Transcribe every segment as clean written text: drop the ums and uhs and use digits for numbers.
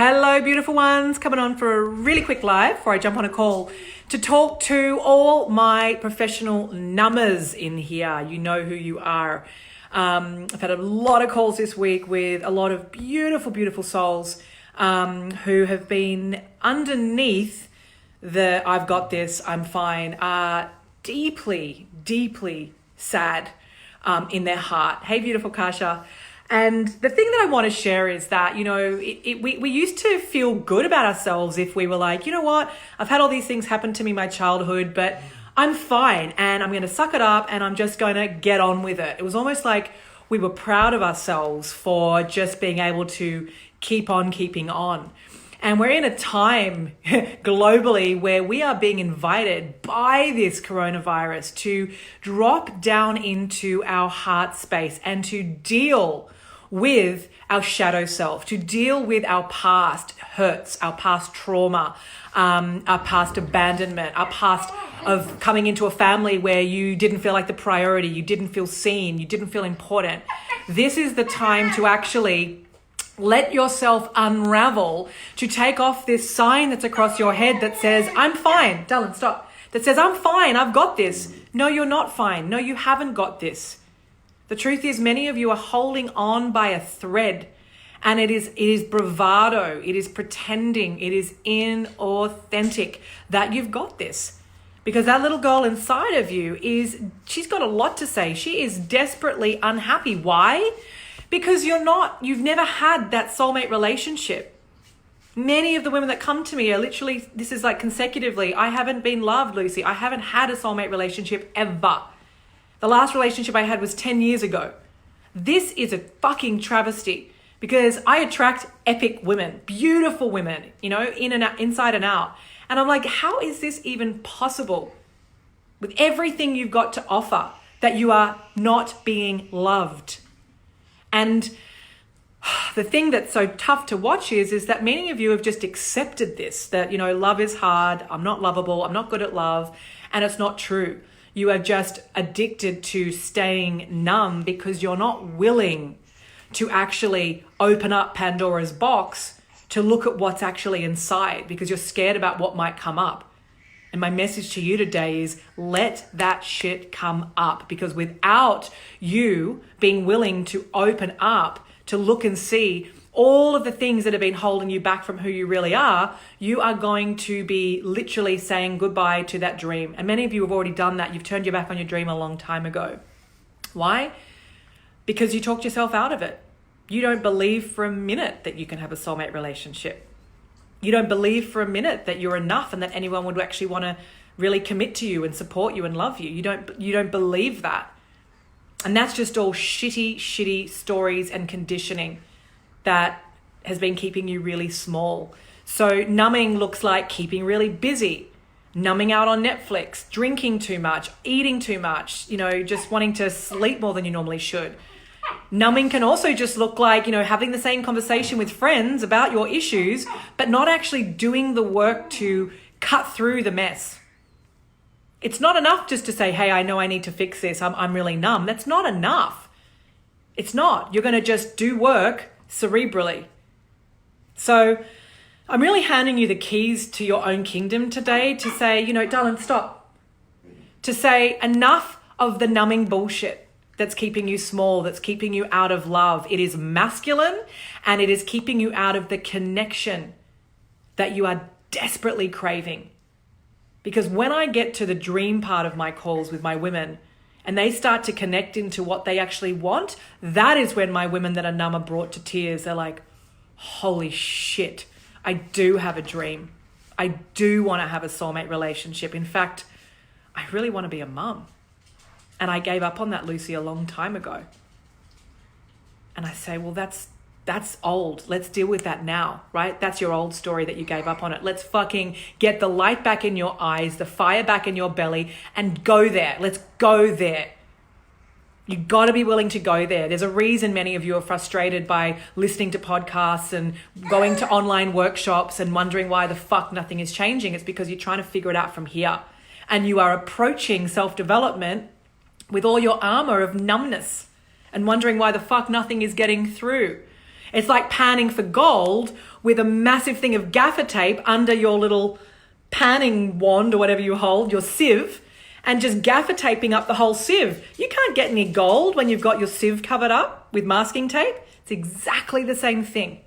Hello, beautiful ones. Coming on for a really quick live before I jump on a call to talk to all my professional numbers in here. You know who you are. I've had a lot of calls this week with a lot of beautiful, beautiful souls who have been underneath the I've got this, I'm fine, are deeply, deeply sad in their heart. Hey, beautiful Kasha. And the thing that I want to share is that, you know, we used to feel good about ourselves if we were like, you know what, I've had all these things happen to me in my childhood, but I'm fine and I'm going to suck it up and I'm just going to get on with it. It was almost like we were proud of ourselves for just being able to keep on keeping on. And we're in a time globally where we are being invited by this coronavirus to drop down into our heart space and to deal with our shadow self, to deal with our past hurts, our past trauma, our past abandonment, our past of coming into a family where you didn't feel like the priority, you didn't feel seen, you didn't feel important. This is the time to actually let yourself unravel, to take off this sign that's across your head that says, I'm fine. Dylan, stop. That says, I'm fine. I've got this. No, you're not fine. No, you haven't got this. The truth is many of you are holding on by a thread, and it is bravado. It is pretending. It is inauthentic that you've got this. Because that little girl inside of you she's got a lot to say. She is desperately unhappy. Why? Because you've never had that soulmate relationship. Many of the women that come to me are literally, this is like consecutively, I haven't been loved, Lucy. I haven't had a soulmate relationship ever. The last relationship I had was 10 years ago. This is a fucking travesty because I attract epic women, beautiful women, you know, in and out, inside and out. And I'm like, how is this even possible? With everything you've got to offer, that you are not being loved. And the thing that's so tough to watch is that many of you have just accepted this, that, you know, love is hard, I'm not lovable, I'm not good at love, and it's not true. You are just addicted to staying numb because you're not willing to actually open up Pandora's box to look at what's actually inside because you're scared about what might come up. And my message to you today is let that shit come up, because without you being willing to open up, to look and see all of the things that have been holding you back from who you really are, you are going to be literally saying goodbye to that dream. And many of you have already done that. You've turned your back on your dream a long time ago. Why? Because you talked yourself out of it. You don't believe for a minute that you can have a soulmate relationship. You don't believe for a minute that you're enough and that anyone would actually want to really commit to you and support you and love you. You don't believe that. And that's just all shitty stories and conditioning that has been keeping you really small. So numbing looks like keeping really busy, numbing out on Netflix, drinking too much, eating too much, you know, just wanting to sleep more than you normally should. Numbing can also just look like, you know, having the same conversation with friends about your issues, but not actually doing the work to cut through the mess. It's not enough just to say, hey, I know I need to fix this. I'm really numb. That's not enough. It's not. You're going to just do work cerebrally. So I'm really handing you the keys to your own kingdom today to say, you know, darling, stop. To say enough of the numbing bullshit that's keeping you small, that's keeping you out of love. It is masculine and it is keeping you out of the connection that you are desperately craving. Because when I get to the dream part of my calls with my women and they start to connect into what they actually want, that is when my women that are numb are brought to tears. They're like, holy shit, I do have a dream. I do want to have a soulmate relationship. In fact, I really want to be a mum. And I gave up on that, Lucy, a long time ago. And I say, well, that's old. Let's deal with that now, right? That's your old story that you gave up on it. Let's fucking get the light back in your eyes, the fire back in your belly, and go there. Let's go there. You got to be willing to go there. There's a reason many of you are frustrated by listening to podcasts and going to online workshops and wondering why the fuck nothing is changing. It's because you're trying to figure it out from here. And you are approaching self-development with all your armor of numbness and wondering why the fuck nothing is getting through. It's like panning for gold with a massive thing of gaffer tape under your little panning wand or whatever you hold, your sieve, and just gaffer taping up the whole sieve. You can't get any gold when you've got your sieve covered up with masking tape. It's exactly the same thing.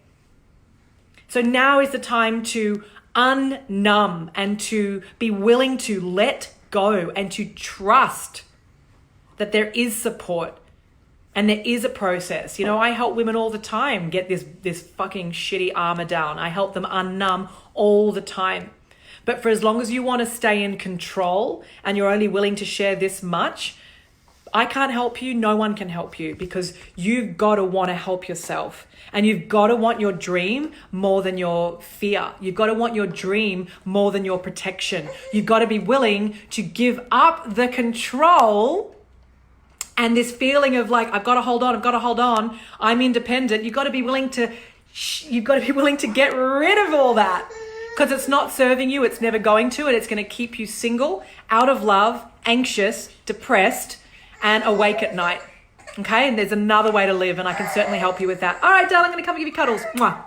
So now is the time to unnumb and to be willing to let go and to trust that there is support and there is a process. You know, I help women all the time get this fucking shitty armor down. I help them unnumb all the time. But for as long as you want to stay in control and you're only willing to share this much, I can't help you. No one can help you, because you've got to want to help yourself, and you've got to want your dream more than your fear. You've got to want your dream more than your protection. You've got to be willing to give up the control and this feeling of like, I've got to hold on. I'm independent. You've got to be willing to get rid of all that, because it's not serving you. It's never going to, and it's going to keep you single, out of love, anxious, depressed, and awake at night. Okay, and there's another way to live, and I can certainly help you with that. All right, darling, I'm going to come and give you cuddles. Mwah.